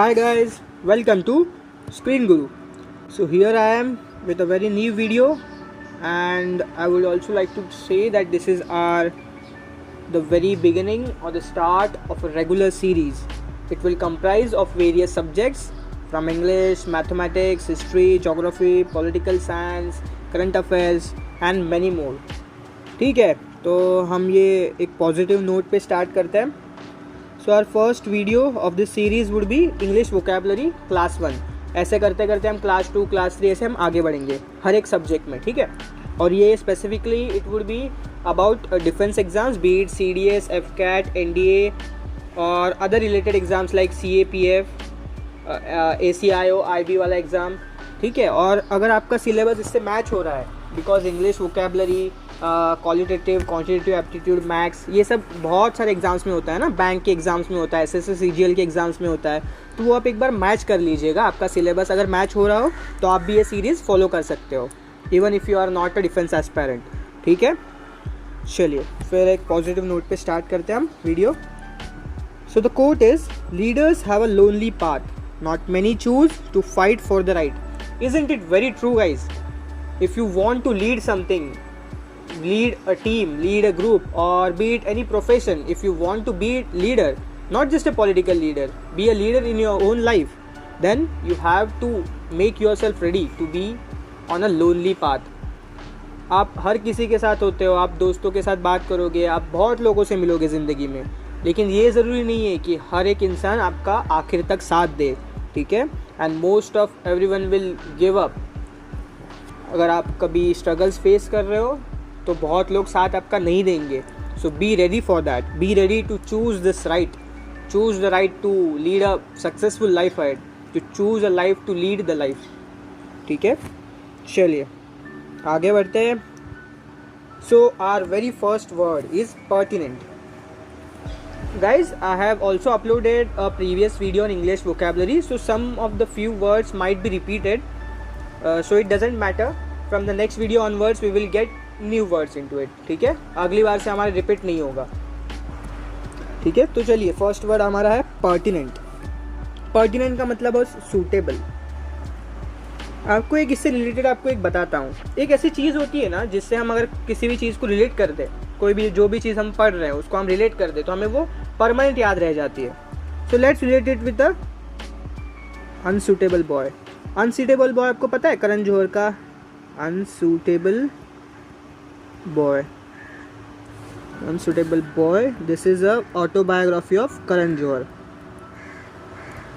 Hi guys, welcome to Screen Guru. So here I am with a very new video, and I would also like to say that this is the very beginning or the start of a regular series. It will comprise of various subjects from English, mathematics, history, geography, political science, current affairs and many more. ठीक है, तो हम ये एक positive note पे start करते हैं. So our first video of this series would be English vocabulary class 1. ऐसे करते करते हम क्लास 2, क्लास 3 ऐसे हम आगे बढ़ेंगे हर एक सब्जेक्ट में, ठीक है. और ये specifically it would be about defence exams, B it CDS, FCAT, NDA और other related exams like CAPF, ACIO, IB वाला एग्ज़ाम, ठीक है. और अगर आपका सिलेबस इससे मैच हो रहा है, because English vocabulary, qualitative, quantitative aptitude, maths, ये सब बहुत सारे एग्जाम्स में होता है ना, बैंक के एग्जाम्स में होता है, SSC CGL के एग्जाम्स में होता है. तो वो आप एक बार मैच कर लीजिएगा. आपका सिलेबस अगर मैच हो रहा हो तो आप भी ये सीरीज़ फॉलो कर सकते हो, even if you are not a defence aspirant, ठीक है. चलिए फिर एक पॉजिटिव नोट पे स्टार्ट करते हैं हम video. So the quote is, leaders have a lonely path, not many choose to fight for the right. Isn't it very true, guys? If you want to lead something, lead a team, lead a group, or be it any profession, if you want to be a leader, not just a political leader, be a leader in your own life, then you have to make yourself ready to be on a lonely path. आप हर किसी के साथ होते हो, आप दोस्तों के साथ बात करोगे, आप बहुत लोगों से मिलोगे ज़िंदगी में, लेकिन ये ज़रूरी नहीं है कि हर एक इंसान आपका आखिर तक साथ दे, ठीक है. And most of everyone will give up. अगर आप कभी स्ट्रगल्स फेस कर रहे हो तो बहुत लोग साथ आपका नहीं देंगे. So be ready for that, be ready to choose this right, choose the right to lead a successful life ahead, to choose a life to lead the life, ठीक है. चलिए आगे बढ़ते हैं. So our very first word is pertinent. Guys, I have also uploaded a previous video on English vocabulary, so some of the few words might be repeated, so it doesn't matter. From the next video onwards we will get new words into it, ठीक है. अगली बार से हमारा repeat नहीं होगा, ठीक है. तो चलिए फर्स्ट वर्ड हमारा है पर्टिनेंट. पर्टिनेंट का मतलब है सूटेबल. आपको एक इससे रिलेटेड आपको एक बताता हूँ. एक ऐसी चीज़ होती है ना जिससे हम अगर किसी भी चीज़ को रिलेट कर दें, कोई भी जो भी चीज़ हम पढ़ रहे हैं उसको हम रिलेट कर दें तो हमें वो परमानेंट याद रह जाती है. So let's relate it with the unsuitable boy. Unsuitable boy आपको पता है, करण जौहर का unsuitable boy. Unsuitable boy, this is a autobiography of Karan Johar.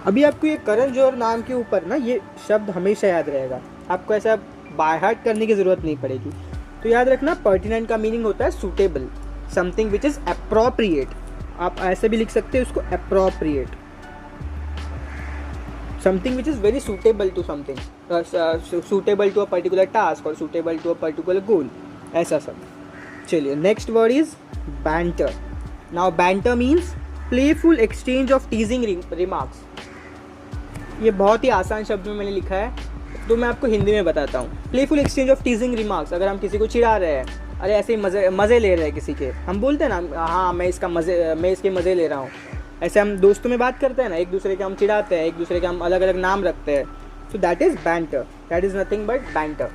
अभी आपको ये करण जौहर नाम के ऊपर ना ये शब्द हमेशा याद रहेगा, आपको ऐसा बाय हार्ट करने की ज़रूरत नहीं पड़ेगी. तो याद रखना, पर्टिनेंट का मीनिंग होता है suitable, something which is appropriate. आप ऐसे भी लिख सकते हैं उसको, appropriate, something which is very suitable to something, suitable to a particular task और suitable to a particular goal, ऐसा सब. चलिए next word is banter. Now banter means playful exchange of teasing remarks. ये बहुत ही आसान शब्द में मैंने लिखा है, तो मैं आपको हिंदी में बताता हूँ. Playful exchange of teasing remarks, अगर हम किसी को चिढ़ा रहे हैं, अरे ऐसे ही मज़े ले रहे हैं किसी के, हम बोलते हैं ना हाँ मैं इसके मज़े ले रहा हूँ. ऐसे हम दोस्तों में बात करते हैं ना, एक दूसरे के हम चिढ़ाते हैं, एक दूसरे के हम अलग अलग नाम रखते हैं. So that is banter, that is nothing but banter.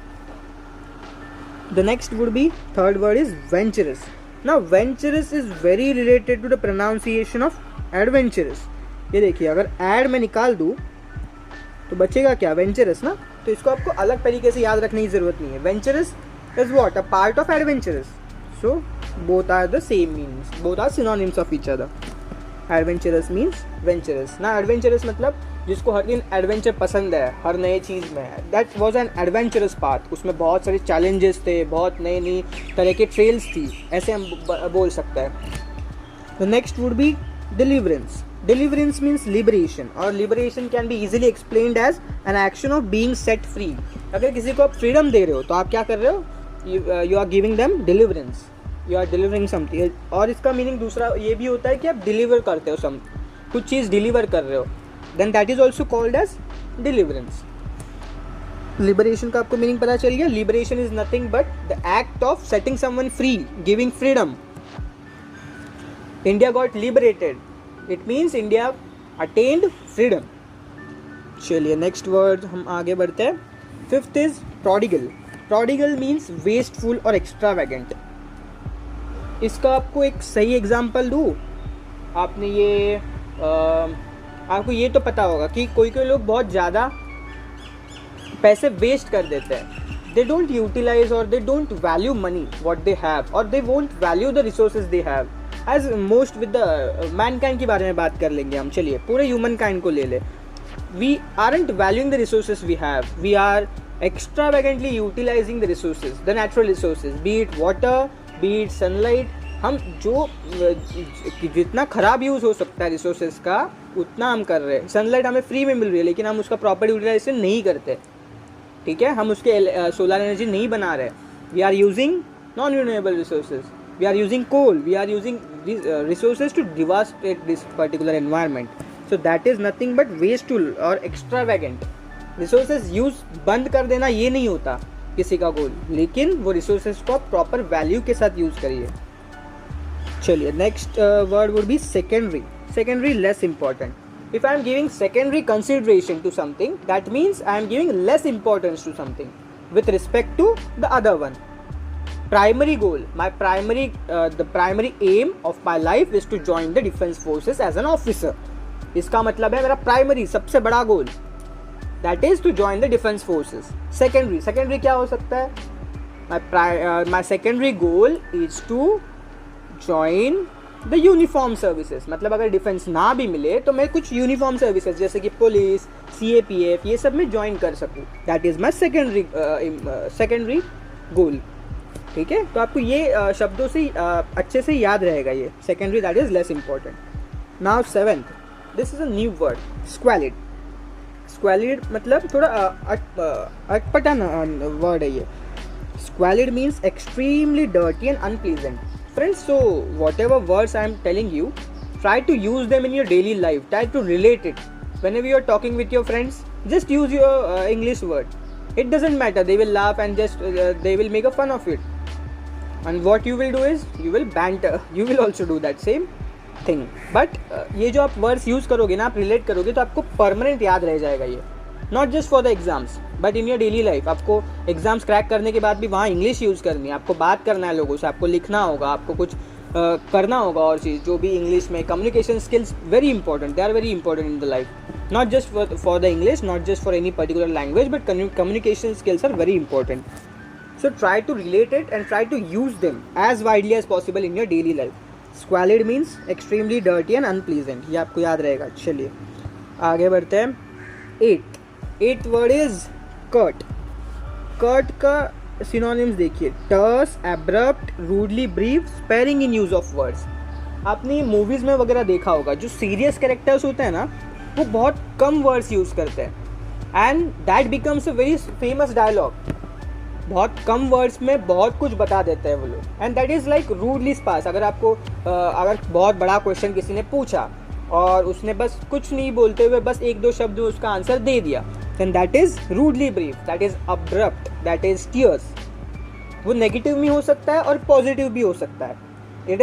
The next would be, third word is venturous. Now venturous is very related to the pronunciation of adventurous. ये देखिए, अगर एड में निकाल दूँ तो बचेगा क्या, वेंचरस ना. तो इसको आपको अलग तरीके से याद रखने की ज़रूरत नहीं है. Venturous is what, a part of adventurous. So both are the same meanings, both are synonyms of each other. Adventurous means venturous ना. एडवेंचरस मतलब जिसको हर दिन एडवेंचर पसंद है, हर नए चीज़ में. That was an adventurous path. उसमें बहुत सारे चैलेंजेस थे, बहुत नई नई तरह के ट्रेल्स थी, ऐसे हम बोल सकते हैं. The next would B deliverance. Deliverance means liberation, और liberation can be easily explained as an action of being set free. अगर किसी को आप फ्रीडम दे रहे हो तो आप क्या कर रहे हो, you are giving them deliverance, you are delivering something. और इसका मीनिंग दूसरा ये भी होता है कि आप डिलीवर करते हो कुछ चीज़ डिलीवर कर रहे हो, then that is also called as deliverance. Liberation का आपको मीनिंग पता चल गया. Liberation is nothing but the act of setting someone free, giving freedom. India got liberated. It means India attained freedom. चलिए नेक्स्ट वर्ड हम आगे बढ़ते हैं. Fifth is prodigal. Prodigal means wasteful और एक्स्ट्रावेगेंट. इसका आपको एक सही एग्जांपल दूँ. आपने ये आपको ये तो पता होगा कि कोई कोई लोग बहुत ज़्यादा पैसे वेस्ट कर देते हैं. दे डोंट यूटिलाइज और they don't value money what they have, और they won't value the resources they have. As most with the mankind के बारे में बात कर लेंगे हम. चलिए पूरे ह्यूमन काइंड को ले ले. We aren't valuing the resources we have. We are extravagantly utilizing the resources, the natural resources, be it water, be it sunlight. हम जो जितना ख़राब यूज़ हो सकता है रिसोर्सेज का उतना हम कर रहे हैं. सनलाइट हमें फ्री में मिल रही है लेकिन हम उसका प्रॉपर यूटिलाइजेशन नहीं करते. ठीक है, हम उसके सोलर एनर्जी नहीं बना रहे. We are using non renewable resources. We are using coal. We are using resources to devastate this particular environment. So that is nothing but wasteful और एक्स्ट्रावेगेंट. रिसोर्सेज यूज़ बंद कर देना ये नहीं होता किसी का गोल, लेकिन वो रिसोर्सेज को प्रॉपर वैल्यू के साथ यूज़ करिए. चलिए next word would be secondary. Secondary less important. If I am giving secondary consideration to something, that means I am giving less importance to something with respect to the other one. Primary goal, my primary the primary aim of my life is to join the defence forces as an officer. इसका मतलब है मेरा primary सबसे बड़ा गोल that is to join the defense forces. Secondary क्या हो सकता है? My secondary goal is to join the uniform services. मतलब अगर डिफेंस ना भी मिले तो मैं कुछ यूनिफॉर्म सर्विसेज जैसे कि पुलिस, CAPF ये सब में ज्वाइन कर सकूँ. That is my secondary goal. ठीक है, तो आपको ये शब्दों से अच्छे से याद रहेगा. ये secondary that is less important. Now seventh, this is a new word, squalid. Squalid मतलब थोड़ा अटपटा वर्ड है ये. Squalid means extremely dirty and unpleasant. Friends, so whatever words I am telling you, try to use them in your daily life. Try to relate it. whenever you are talking with your friends, just use your English word. It doesn't matter, they will laugh and just they will make a fun of it. And what you will do is you will banter. You will also do that same thing. But ये जो आप words use करोगे ना, आप relate करोगे तो आपको permanent याद रह जाएगा ये. Not just for the exams, but in your daily life. आपको exams crack करने के बाद भी वहाँ English use करनी है. आपको बात करना है लोगों से, आपको लिखना होगा, आपको कुछ करना होगा और चीज़ जो भी इंग्लिश में. Communication skills very important. They are very important in the life. Not just for the English, not just for any particular language, but communication skills are very important. So try to relate it and try to use them as widely as possible in your daily life. Squalid means extremely dirty and unpleasant. ये आपको याद रहेगा. चलिए आगे बढ़ते हैं. Eighth word is curt. Curt का synonyms देखिए. Terse, abrupt, rudely brief, sparing in use of words. आपने मूवीज़ में वगैरह देखा होगा जो सीरियस कैरेक्टर्स होते हैं ना, वो बहुत कम वर्ड्स यूज़ करते हैं and that becomes a very famous dialogue. बहुत कम वर्ड्स में बहुत कुछ बता देते हैं वो लोग. And that is like rudely sparse. अगर आपको अगर बहुत बड़ा क्वेश्चन किसी ने पूछा और उसने बस कुछ नहीं बोलते हुए बस एक दो शब्द में उसका आंसर दे दिया, then that is rudely brief, that is abrupt, that is terse. वो नेगेटिव भी हो सकता है और पॉजिटिव भी हो सकता है. It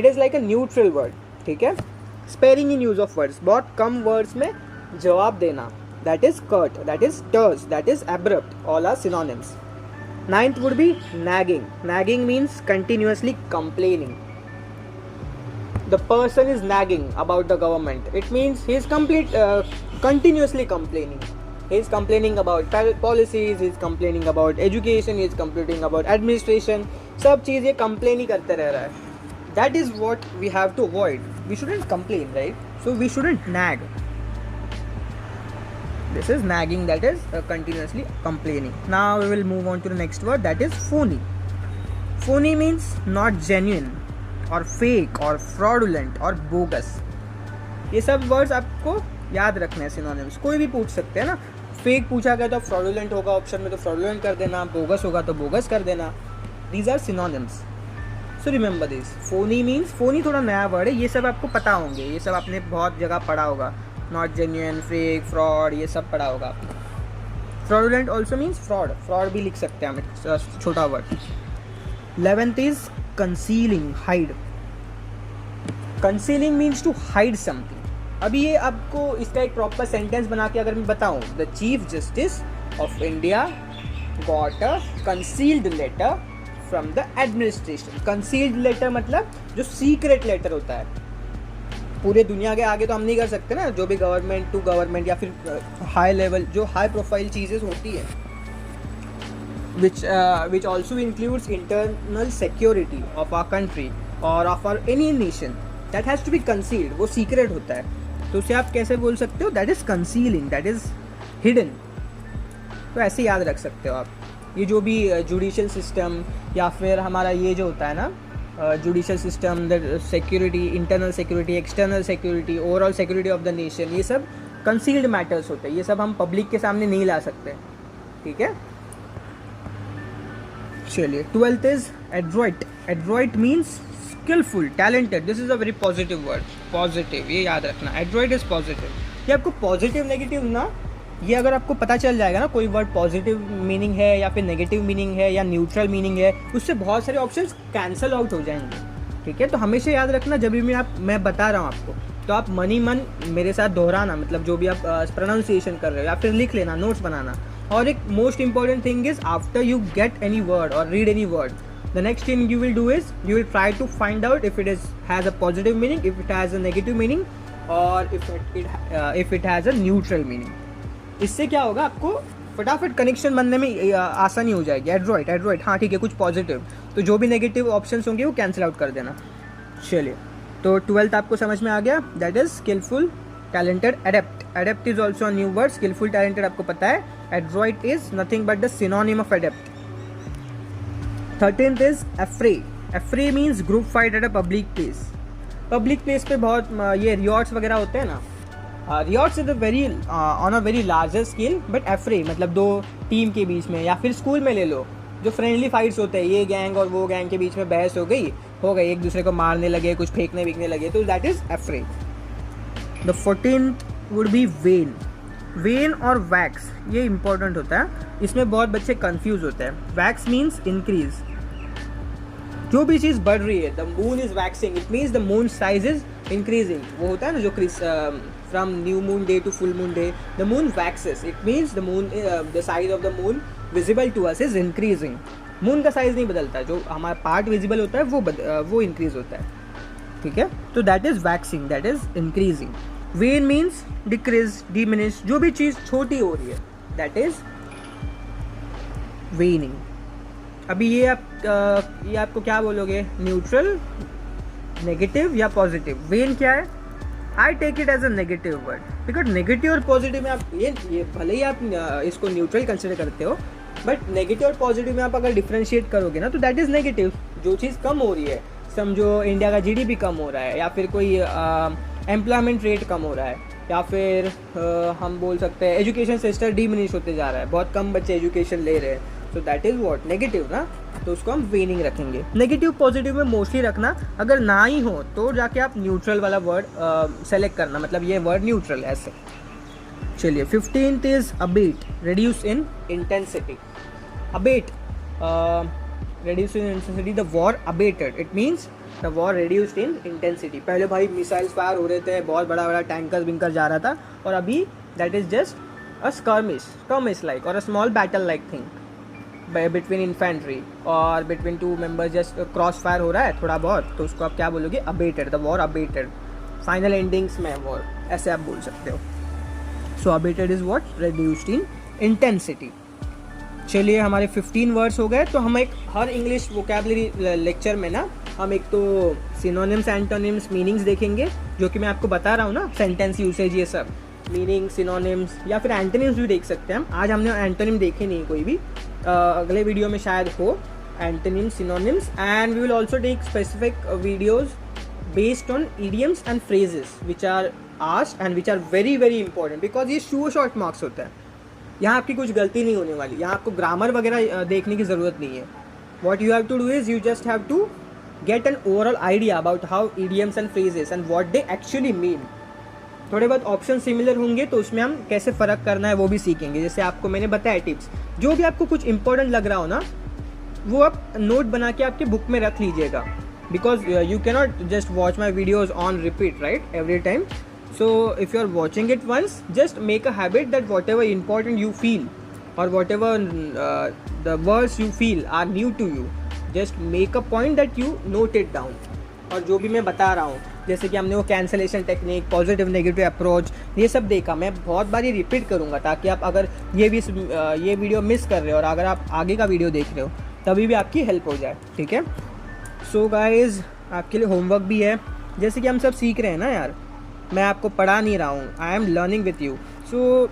is like a neutral word. ठीक है. Sparing in use of words, बहुत कम वर्ड्स में जवाब देना, that is curt, that is terse, that is abrupt. All are synonyms. Ninth would be nagging. Nagging means continuously complaining. The person is nagging about the government. It means he is continuously complaining. He is complaining about policies, he is complaining about education, he is complaining about administration. सब चीज़ ये complain ही करते रह रहा है. That is what we have to avoid. We shouldn't complain, right? So we shouldn't nag. This is nagging, that is continuously complaining. Now we will move on to the next word, that is phony. Phony means not genuine or fake or fraudulent or bogus. ये सब words आपको याद रखने हैं synonyms. कोई भी पूछ सकते हैं ना. फेक पूछा गया तो fraudulent होगा ऑप्शन में तो fraudulent कर देना, bogus होगा तो bogus कर देना. These are synonyms. So remember this. Phony means, phony थोड़ा नया वर्ड है, ये सब आपको पता होंगे, ये सब आपने बहुत जगह पढ़ा होगा. Not genuine, fake, fraud, ये सब पढ़ा होगा आपने. Fraudulent also means fraud. Fraud भी लिख सकते हैं हम, छोटा word. 11th is concealing, hide. Concealing means to hide something. अभी ये आपको इसका एक प्रॉपर सेंटेंस बना के अगर मैं बताऊं, the chief justice of India got a concealed letter from the administration. Concealed letter मतलब जो सीक्रेट लेटर होता है, पूरे दुनिया के आगे तो हम नहीं कर सकते ना, जो भी गवर्नमेंट टू गवर्नमेंट या फिर हाई लेवल जो हाई प्रोफाइल चीज़ें होती है, which also includes internal security of our country or of our any nation, that has to be concealed, वो secret होता है। तो उसे आप कैसे बोल सकते हो, that is concealing, that is hidden। तो ऐसे याद रख सकते हो आप। ये जो भी जुडिशल सिस्टम या फिर हमारा ये जो होता है ना judicial system, the security, internal security, external security, overall security of the nation, ये सब कंसील्ड मैटर्स होते हैं, ये सब हम पब्लिक के सामने नहीं ला सकते, ठीक है। चलिए, 12th is adroit. Adroit means skilful, talented. This is a very positive word, positive, ये याद रखना, एड्रॉइट इज पॉजिटिव। ये आपको पॉजिटिव नेगेटिव ना, ये अगर आपको पता चल जाएगा ना कोई वर्ड पॉजिटिव मीनिंग है या फिर नेगेटिव मीनिंग है या न्यूट्रल मीनिंग है, उससे बहुत सारे ऑप्शंस कैंसिल आउट हो जाएंगे, ठीक है। तो हमेशा याद रखना, जब भी मैं बता रहा हूँ आपको, तो आप मन ही मन मेरे साथ दोहराना, मतलब जो भी आप प्रोनाउंसिएशन कर रहे हो या फिर लिख लेना, नोट्स बनाना। और एक most important thing is, after you get any word और read any word, the next thing you will do is you will try to find out if it has a positive meaning, if it has a negative meaning, or if it has a neutral meaning. इससे क्या होगा, आपको फटाफट connection बनने में आसानी हो जाएगी। एड्रॉइट, हाँ ठीक है, कुछ पॉजिटिव, तो जो भी नेगेटिव ऑप्शंस होंगे वो कैंसिल आउट कर देना। चलिए, तो 12th आपको समझ में आ गया, that is skilful, talented, adept is also a new word. Skilful, talented आपको पता है, adroit is nothing but the synonym of adept. 13th is affray. Affray means group fight at a public place. Public place पे बहुत ये riots वगैरह होते हैं ना, riots is on a very larger scale, but affray मतलब दो team के बीच में, या फिर स्कूल में ले लो, जो फ्रेंडली फाइट्स होते हैं, ये गैंग और वो गैंग के बीच में बहस हो गई, एक दूसरे को मारने लगे, कुछ फेंकने बिकने लगे, तो that is affray. The 14th would be wane. Wane और वैक्स, ये इंपॉर्टेंट होता है, इसमें बहुत बच्चे कंफ्यूज होते हैं। वैक्स मीन्स इंक्रीज, जो भी चीज़ बढ़ रही है, the moon is waxing, it means the moon size is increasing. वो होता है ना जो from new moon day to full moon day, the moon waxes, it means the moon, the size of the moon visible to us is increasing. Moon का size नहीं बदलता, जो हमारा पार्ट विजिबल होता है वो इंक्रीज होता है, ठीक है। तो that is waxing, that is increasing. When means decrease, diminish, जो भी चीज़ छोटी हो रही है, दैट इज वेनिंग। अभी ये आपको क्या बोलोगे, न्यूट्रल, नेगेटिव या पॉजिटिव? वेन क्या है? I take it as a negative word, because negative और पॉजिटिव में आप ये भले ही आप इसको न्यूट्रल कंसिडर करते हो, बट नेगेटिव और पॉजिटिव में आप अगर डिफ्रेंशिएट करोगे ना, तो दैट इज़ नेगेटिव। जो चीज़ कम हो रही है, समझो इंडिया का जीडीपी कम हो रहा है, या फिर कोई एम्प्लॉयमेंट रेट कम हो रहा है, या फिर हम बोल सकते हैं एजुकेशन सिस्टम डिमिनिश होते जा रहा है, बहुत कम बच्चे एजुकेशन ले रहे हैं, तो दैट इज़ व्हाट, नेगेटिव ना, तो उसको हम वेनिंग रखेंगे। नेगेटिव पॉजिटिव में मोस्टली रखना, अगर ना ही हो तो जाके आप न्यूट्रल वाला वर्ड सेलेक्ट करना, मतलब ये वर्ड न्यूट्रल है ऐसे। चलिए, 15th is abate, reduce in intensity. Abate, reduce in intensity, the war abetted, it means the war reduced in intensity. पहले भाई मिसाइल्स फायर हो रहे थे, बहुत बड़ा बड़ा टैंकर विंकर जा रहा था, और अभी that is just a skirmish like, और a small battle like thing between infantry और between two members, just crossfire हो रहा है थोड़ा बहुत, तो उसको आप क्या बोलोगे, abated, the war abated, final endings में वॉर, ऐसे आप बोल सकते हो। So abated is what, reduced in intensity. चलिए, हमारे 15 वर्ड्स हो गए। तो हम एक हर इंग्लिश वोकैबुलरी लेक्चर में ना, हम एक तो सिनोनिम्स, एंटोनिम्स, मीनिंग्स देखेंगे, जो कि मैं आपको बता रहा हूँ ना, सेंटेंस यूसेज, ये सब मीनिंग, सिनोनिम्स या फिर एंटोनिम्स भी देख सकते हैं हम। आज हमने एंटोनिम देखे नहीं कोई भी, अगले वीडियो में शायद हो antonyms, synonyms, and we will also take specific videos based on idioms and phrases which are asked and which are very very important, because ये शॉर्ट मार्क्स होता है, यहाँ आपकी कुछ गलती नहीं होने वाली, यहाँ आपको ग्रामर वगैरह देखने की ज़रूरत नहीं है। What you have to do is you just have to get an overall idea about how idioms and phrases and what they actually mean। थोड़े बहुत ऑप्शन सिमिलर होंगे, तो उसमें हम कैसे फ़र्क करना है वो भी सीखेंगे। जैसे आपको मैंने बताया टिप्स, जो भी आपको कुछ इंपॉर्टेंट लग रहा हो ना, वो आप नोट बना के आपके बुक में रख लीजिएगा, because you cannot just watch my videos on repeat right every time. So if you are watching it once, just make a habit that whatever important you feel or whatever the words you feel are new to you, just make a point that you note it down. और जो भी मैं बता रहा हूँ, जैसे कि हमने वो cancellation technique, positive negative approach, ये सब देखा, मैं बहुत बार ये रिपीट करूँगा ताकि आप अगर ये वीडियो मिस कर रहे हो और अगर आप आगे का वीडियो देख रहे हो तभी भी आपकी हेल्प हो जाए, ठीक है। सो गाइज़, आपके लिए होमवर्क भी है, जैसे कि हम सब सीख रहे हैं ना यार, मैं आपको पढ़ा नहीं रहा हूँ, I am learning with you. So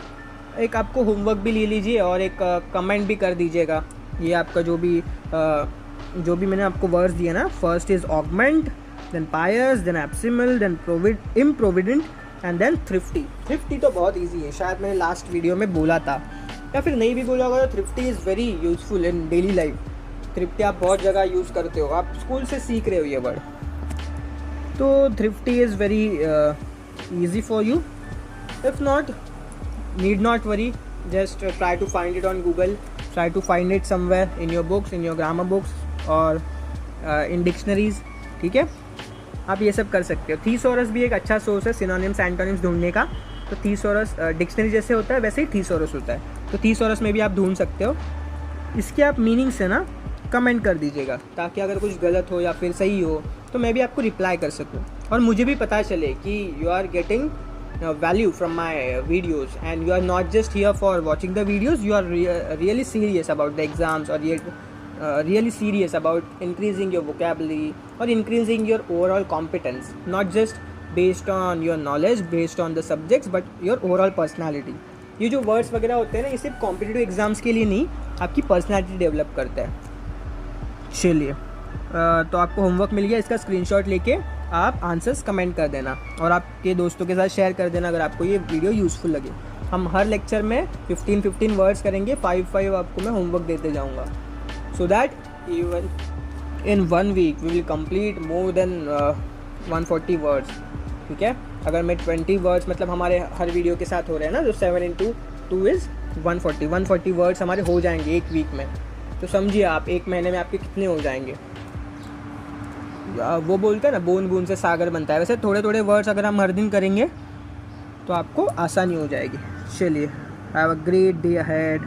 एक आपको होमवर्क भी ले लीजिए और एक कमेंट भी कर दीजिएगा। ये आपका जो भी मैंने आपको वर्ड्स दिए ना, first is augment, then pious, then abysmal, then improvident and then thrifty. Thrifty तो बहुत ईजी है, शायद मैंने लास्ट वीडियो में बोला था, या फिर नहीं भी बोला होगा तो thrifty is very useful in daily life. Thrifty आप बहुत जगह यूज़ करते हो, आप स्कूल से सीख रहे हो ये वर्ड। तो thrifty is very easy for you. If not, need not worry, just try to find it on Google, try to find it somewhere in your books, in your grammar books और in dictionaries, ठीक है। आप ये सब कर सकते हो। थीसॉरस भी एक अच्छा सोर्स है सिनोनिम्स एंटोनिम्स ढूंढने का। तो थीसॉरस डिक्शनरी जैसे होता है वैसे ही थीसॉरस होता है, तो थीसॉरस में भी आप ढूंढ सकते हो। इसके आप मीनिंग से ना कमेंट कर दीजिएगा ताकि अगर कुछ गलत हो या फिर सही हो तो मैं भी आपको रिप्लाई कर सकूँ और मुझे भी पता चले कि you are getting value from my videos and you are not just here for watching the videos, you are really serious about the exams or really serious about increasing your vocabulary or increasing your overall competence, not just based on your knowledge, based on the subjects, but your overall personality. ये जो words वगैरह होते हैं ना, ये सिर्फ competitive exams के लिए नहीं, आपकी पर्सनैलिटी डेवलप करता है। चलिए, तो आपको होमवर्क मिल गया, इसका स्क्रीनशॉट लेके आप आंसर्स कमेंट कर देना और आपके दोस्तों के साथ शेयर कर देना अगर आपको ये वीडियो यूज़फुल लगे। हम हर लेक्चर में 15 वर्ड्स करेंगे, 5 आपको मैं होमवर्क देते जाऊंगा, so that even in 1 week we will complete more than 140 words, ठीक है। अगर मैं 20 वर्ड्स मतलब हमारे हर वीडियो के साथ हो रहे हैं ना, जो 7 × 2 इज़ 140 वर्ड्स हमारे हो जाएंगे एक वीक में। तो समझिए आप एक महीने में आपके कितने हो जाएंगे। वो बोलते हैं ना, बूंद बूंद से सागर बनता है, वैसे थोड़े थोड़े वर्ड्स अगर हम हर दिन करेंगे तो आपको आसानी हो जाएगी। चलिए, have a great day ahead,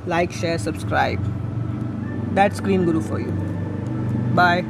like share subscribe, that's screen Guru for you, bye.